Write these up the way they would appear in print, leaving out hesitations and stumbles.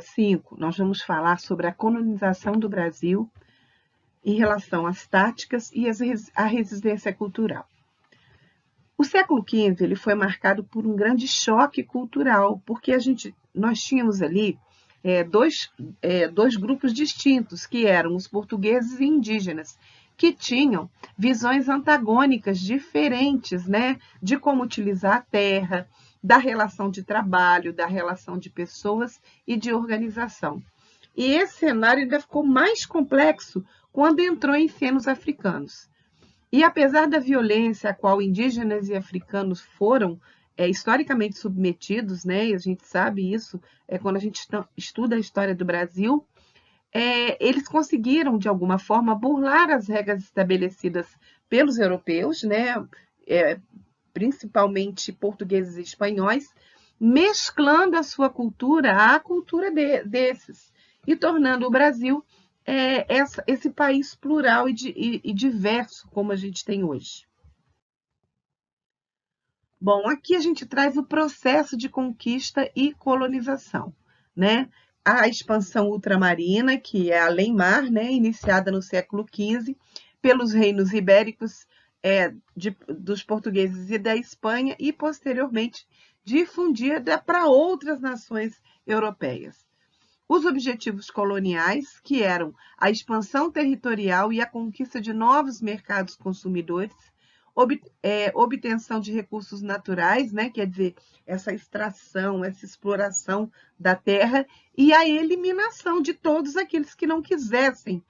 5, nós vamos falar sobre a colonização do Brasil em relação às táticas e a resistência cultural. O século XV ele foi marcado por um grande choque cultural, porque nós tínhamos ali dois grupos distintos, que eram os portugueses e indígenas, que tinham visões antagônicas diferentes, né, de como utilizar a terra, da relação de trabalho, da relação de pessoas e de organização. E esse cenário ainda ficou mais complexo quando entrou em senos africanos. E apesar da violência a qual indígenas e africanos foram historicamente submetidos, né, e a gente sabe isso quando a gente estuda a história do Brasil, eles conseguiram, de alguma forma, burlar as regras estabelecidas pelos europeus, né, principalmente portugueses e espanhóis, mesclando a sua cultura à cultura desses, e tornando o Brasil esse país plural e diverso, como a gente tem hoje. Bom, aqui a gente traz o processo de conquista e colonização, né? A expansão ultramarina, que é além-mar, né? Iniciada no século XV pelos reinos ibéricos dos portugueses e da Espanha, e posteriormente difundida para outras nações europeias. Os objetivos coloniais, que eram a expansão territorial e a conquista de novos mercados consumidores, obtenção de recursos naturais, né? Quer dizer, essa extração, essa exploração da terra e a eliminação de todos aqueles que não quisessem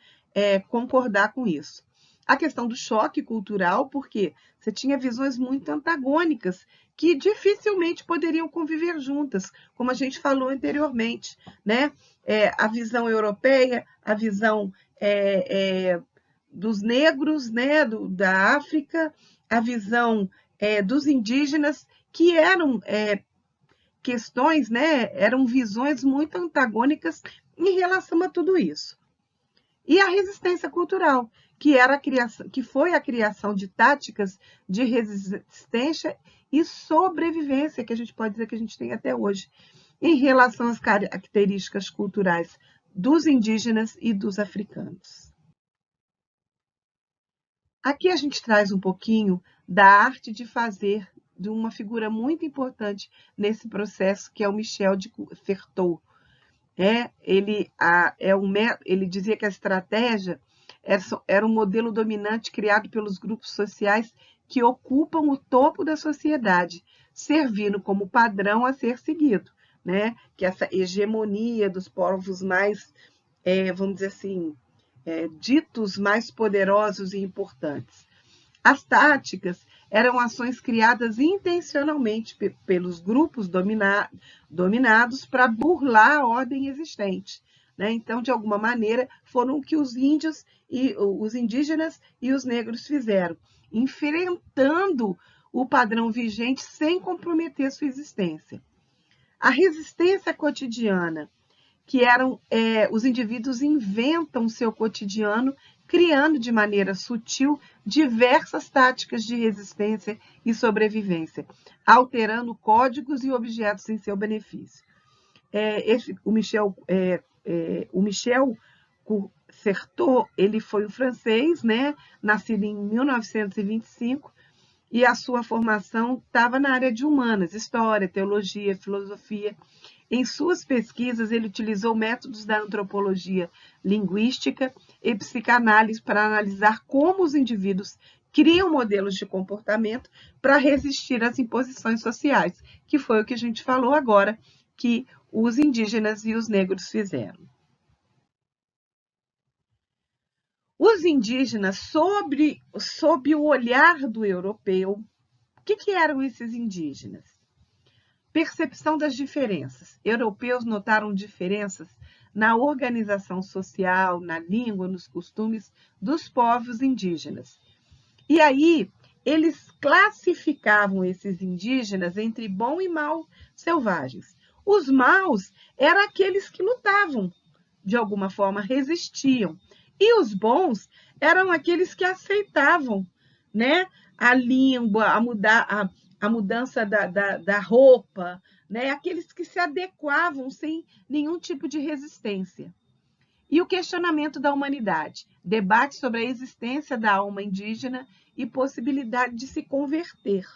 concordar com isso. A questão do choque cultural, porque você tinha visões muito antagônicas que dificilmente poderiam conviver juntas, como a gente falou anteriormente, né? A visão europeia, a visão dos negros, né, da África, a visão dos indígenas, que eram questões, né, eram visões muito antagônicas em relação a tudo isso. E a resistência cultural, que foi a criação de táticas de resistência e sobrevivência, que a gente pode dizer que a gente tem até hoje, em relação às características culturais dos indígenas e dos africanos. Aqui a gente traz um pouquinho da arte de fazer de uma figura muito importante nesse processo, que é o Michel de Certeau. Ele dizia que a estratégia era um modelo dominante criado pelos grupos sociais que ocupam o topo da sociedade, servindo como padrão a ser seguido, né? Que essa hegemonia dos povos mais, vamos dizer assim, ditos mais poderosos e importantes. As táticas eram ações criadas intencionalmente pelos grupos dominados para burlar a ordem existente, né? Então, de alguma maneira, foram o que os indígenas e os negros fizeram, enfrentando o padrão vigente sem comprometer sua existência. A resistência cotidiana, que os indivíduos inventam seu cotidiano, criando de maneira sutil diversas táticas de resistência e sobrevivência, alterando códigos e objetos em seu benefício. O Michel Certeau, ele foi um francês, né, nascido em 1925, e a sua formação estava na área de humanas, história, teologia, filosofia. Em suas pesquisas, ele utilizou métodos da antropologia linguística e psicanálise para analisar como os indivíduos criam modelos de comportamento para resistir às imposições sociais, que foi o que a gente falou agora, que os indígenas e os negros fizeram. Os indígenas, sob o olhar do europeu, o que eram esses indígenas? Percepção das diferenças. Europeus notaram diferenças na organização social, na língua, nos costumes dos povos indígenas. E aí, eles classificavam esses indígenas entre bom e mal selvagens. Os maus eram aqueles que lutavam, de alguma forma, resistiam. E os bons eram aqueles que aceitavam, né, a língua, a mudança da roupa, né? Aqueles que se adequavam sem nenhum tipo de resistência. E o questionamento da humanidade, debate sobre a existência da alma indígena e possibilidade de se converter.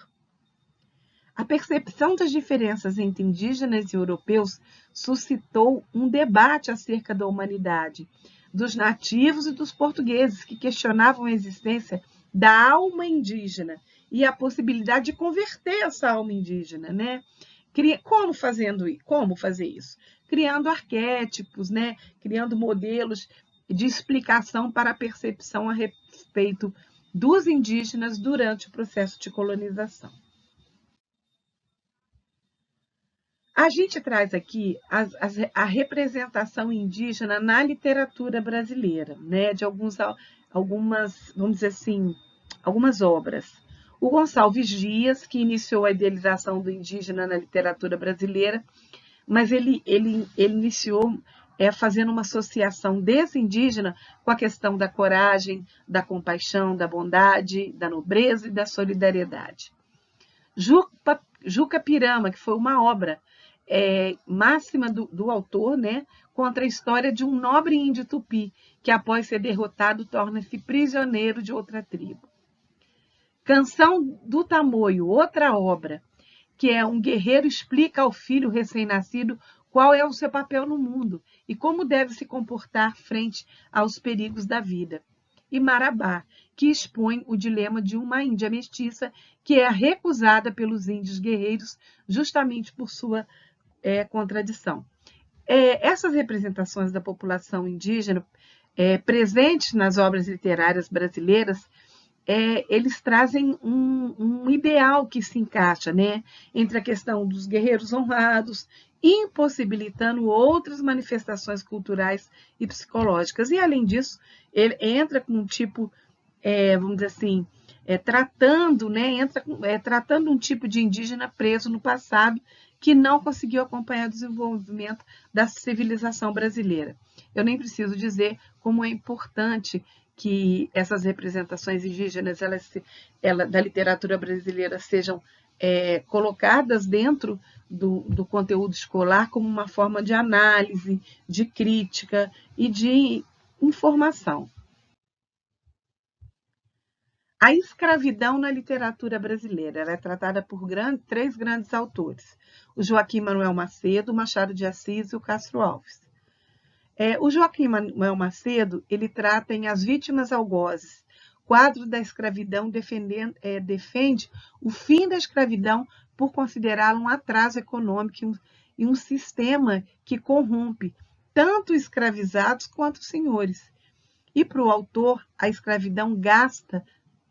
A percepção das diferenças entre indígenas e europeus suscitou um debate acerca da humanidade, dos nativos e dos portugueses, que questionavam a existência da alma indígena e a possibilidade de converter essa alma indígena, né? Como fazer isso? Criando arquétipos, né? Criando modelos de explicação para a percepção a respeito dos indígenas durante o processo de colonização. A gente traz aqui a representação indígena na literatura brasileira, né? De algumas, vamos dizer assim, algumas obras. O Gonçalves Dias, que iniciou a idealização do indígena na literatura brasileira, mas ele iniciou fazendo uma associação desse indígena com a questão da coragem, da compaixão, da bondade, da nobreza e da solidariedade. Juca Pirama, que foi uma obra máxima do autor, né, contra a história de um nobre índio tupi, que após ser derrotado torna-se prisioneiro de outra tribo. Canção do Tamoio, outra obra, que é um guerreiro explica ao filho recém-nascido qual é o seu papel no mundo e como deve se comportar frente aos perigos da vida. E Marabá, que expõe o dilema de uma índia mestiça que é recusada pelos índios guerreiros justamente por sua contradição. Essas representações da população indígena presentes nas obras literárias brasileiras, eles trazem um ideal que se encaixa, né, entre a questão dos guerreiros honrados, impossibilitando outras manifestações culturais e psicológicas. E, além disso, ele entra com um tipo, vamos dizer assim, tratando um tipo de indígena preso no passado que não conseguiu acompanhar o desenvolvimento da civilização brasileira. Eu nem preciso dizer como é importante que essas representações indígenas da literatura brasileira sejam colocadas dentro do conteúdo escolar como uma forma de análise, de crítica e de informação. A escravidão na literatura brasileira ela é tratada por três grandes autores: o Joaquim Manuel Macedo, o Machado de Assis e o Castro Alves. O Joaquim Manuel Macedo ele trata em As Vítimas Algozes, quadro da escravidão, defende o fim da escravidão por considerá-la um atraso econômico e um sistema que corrompe tanto os escravizados quanto os senhores. E para o autor, a escravidão gasta,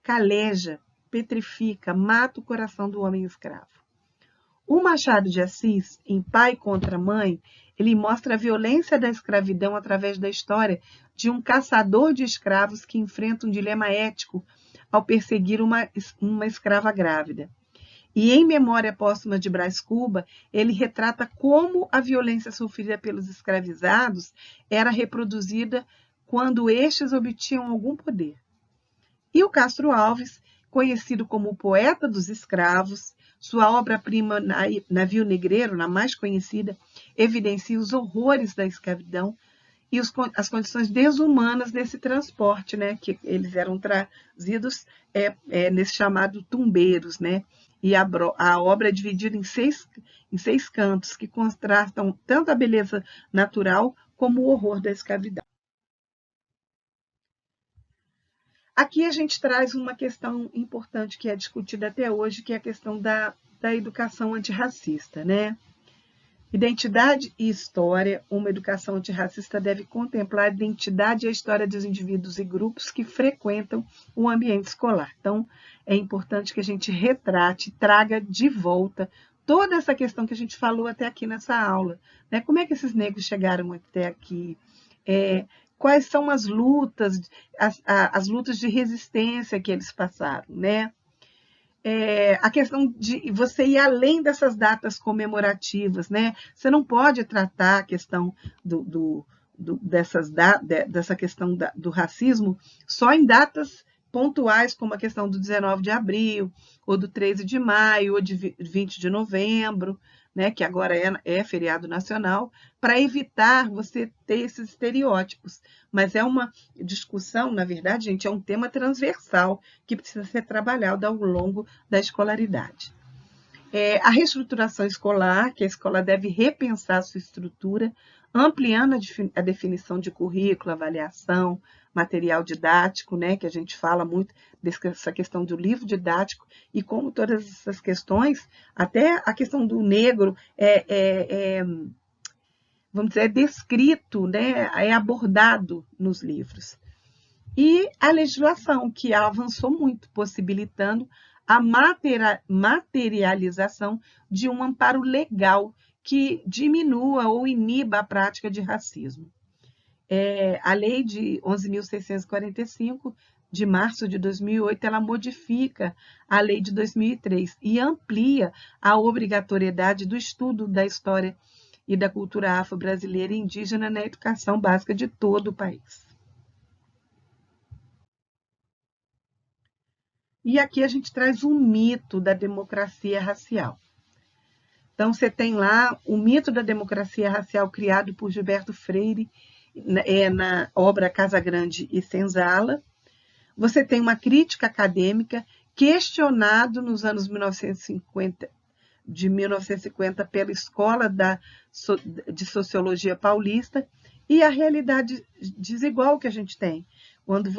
caleja, petrifica, mata o coração do homem escravo. O Machado de Assis, em Pai contra Mãe, ele mostra a violência da escravidão através da história de um caçador de escravos que enfrenta um dilema ético ao perseguir uma escrava grávida. E em Memória Póstuma de Brás Cuba, ele retrata como a violência sofrida pelos escravizados era reproduzida quando estes obtinham algum poder. E o Castro Alves, conhecido como o poeta dos escravos, sua obra-prima Navio Negreiro, na mais conhecida, evidencia os horrores da escravidão e as condições desumanas desse transporte, né, que eles eram trazidos nesse chamado tumbeiros, né, e a obra é dividida em seis cantos que contrastam tanto a beleza natural como o horror da escravidão. Aqui a gente traz uma questão importante que é discutida até hoje, que é a questão da educação antirracista, né? Identidade e história. Uma educação antirracista deve contemplar a identidade e a história dos indivíduos e grupos que frequentam o ambiente escolar. Então, é importante que a gente retrate, traga de volta toda essa questão que a gente falou até aqui nessa aula, né? Como é que esses negros chegaram até aqui? Quais são as lutas, as lutas de resistência que eles passaram, né? A questão de você ir além dessas datas comemorativas, né? Você não pode tratar a questão dessa questão do racismo só em datas pontuais, como a questão do 19 de abril, ou do 13 de maio, ou de 20 de novembro, né, que agora é feriado nacional, para evitar você ter esses estereótipos. Mas é uma discussão, na verdade, gente, é um tema transversal que precisa ser trabalhado ao longo da escolaridade. A reestruturação escolar, que a escola deve repensar a sua estrutura, ampliando a definição de currículo, avaliação, material didático, né, que a gente fala muito dessa questão do livro didático, e como todas essas questões, até a questão do negro vamos dizer, é descrito, né, é abordado nos livros. E a legislação, que avançou muito, possibilitando a materialização de um amparo legal que diminua ou iniba a prática de racismo. A Lei de 11.645, de março de 2008, ela modifica a Lei de 2003 e amplia a obrigatoriedade do estudo da história e da cultura afro-brasileira e indígena na educação básica de todo o país. E aqui a gente traz um mito da democracia racial. Então, você tem lá o mito da democracia racial criado por Gilberto Freire, na obra Casa Grande e Senzala. Você tem uma crítica acadêmica questionado nos anos 1950, de 1950 pela Escola de Sociologia Paulista, e a realidade desigual que a gente tem. Quando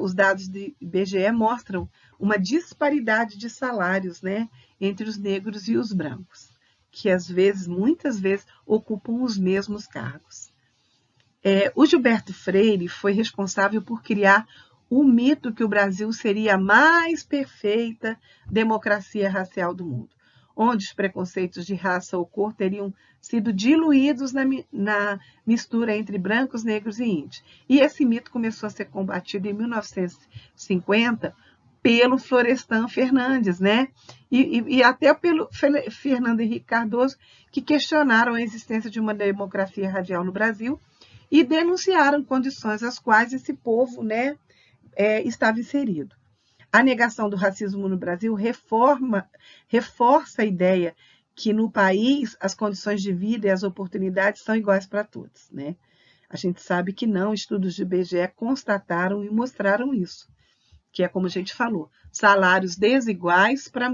os dados do IBGE mostram uma disparidade de salários, né, entre os negros e os brancos, que muitas vezes, ocupam os mesmos cargos. O Gilberto Freire foi responsável por criar o mito que o Brasil seria a mais perfeita democracia racial do mundo, onde os preconceitos de raça ou cor teriam sido diluídos na mistura entre brancos, negros e índios. E esse mito começou a ser combatido em 1950 pelo Florestan Fernandes, né? E até pelo Fernando Henrique Cardoso, que questionaram a existência de uma democracia racial no Brasil e denunciaram condições às quais esse povo, né, estava inserido. A negação do racismo no Brasil reforça a ideia que no país as condições de vida e as oportunidades são iguais para todos, né? A gente sabe que não, estudos de IBGE constataram e mostraram isso, que é como a gente falou, salários desiguais para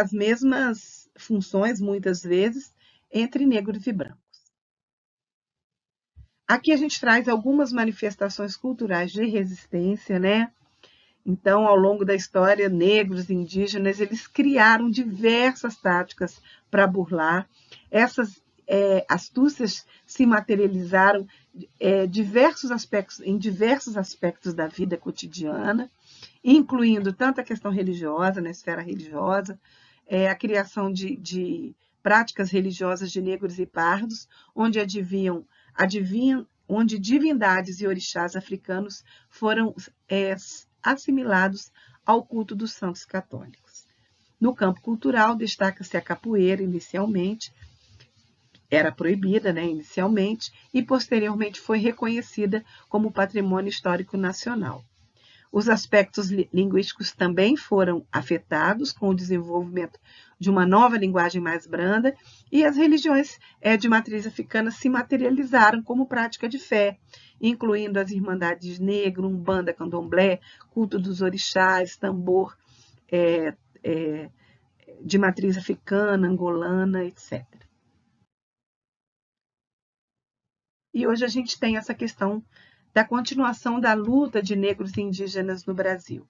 as mesmas funções, muitas vezes, entre negros e brancos. Aqui a gente traz algumas manifestações culturais de resistência, né? Então, ao longo da história, negros e indígenas, eles criaram diversas táticas para burlar. Essas astúcias se materializaram em diversos aspectos da vida cotidiana, incluindo tanto a questão religiosa, na esfera religiosa, a criação de práticas religiosas de negros e pardos, onde onde divindades e orixás africanos foram assimilados ao culto dos santos católicos. No campo cultural, destaca-se a capoeira, inicialmente, era proibida, né, inicialmente, e posteriormente foi reconhecida como patrimônio histórico nacional. Os aspectos linguísticos também foram afetados com o desenvolvimento de uma nova linguagem mais branda, e as religiões de matriz africana se materializaram como prática de fé, incluindo as Irmandades Negro, Umbanda, Candomblé, culto dos orixás, tambor de matriz africana, angolana, etc. E hoje a gente tem essa questão da continuação da luta de negros e indígenas no Brasil.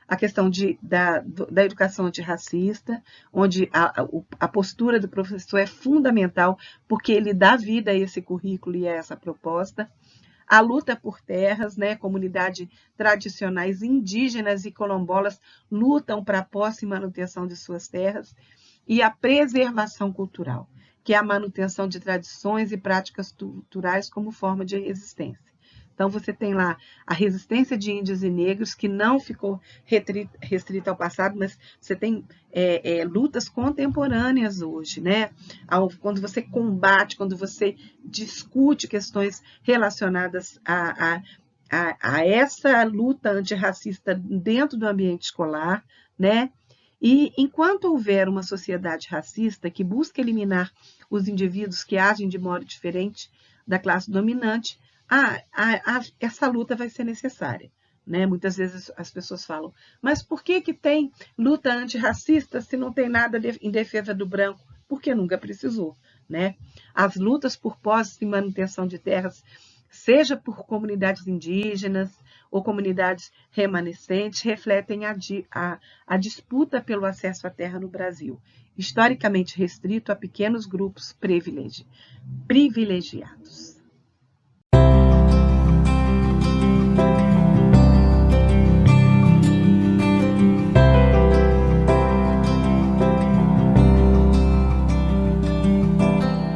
A questão da educação antirracista, onde a postura do professor é fundamental, porque ele dá vida a esse currículo e a essa proposta. A luta por terras, né? Comunidades tradicionais indígenas e quilombolas lutam para a posse e manutenção de suas terras. E a preservação cultural, que é a manutenção de tradições e práticas culturais como forma de resistência. Então, você tem lá a resistência de índios e negros, que não ficou restrita ao passado, mas você tem lutas contemporâneas hoje, né? Quando você combate, quando você discute questões relacionadas a essa luta antirracista dentro do ambiente escolar, né? E enquanto houver uma sociedade racista que busca eliminar os indivíduos que agem de modo diferente da classe dominante, essa luta vai ser necessária. Né? Muitas vezes as pessoas falam, mas por que tem luta antirracista se não tem nada em defesa do branco? Porque nunca precisou. Né? As lutas por posse e manutenção de terras, seja por comunidades indígenas ou comunidades remanescentes, refletem a disputa pelo acesso à terra no Brasil, historicamente restrito a pequenos grupos privilegiados.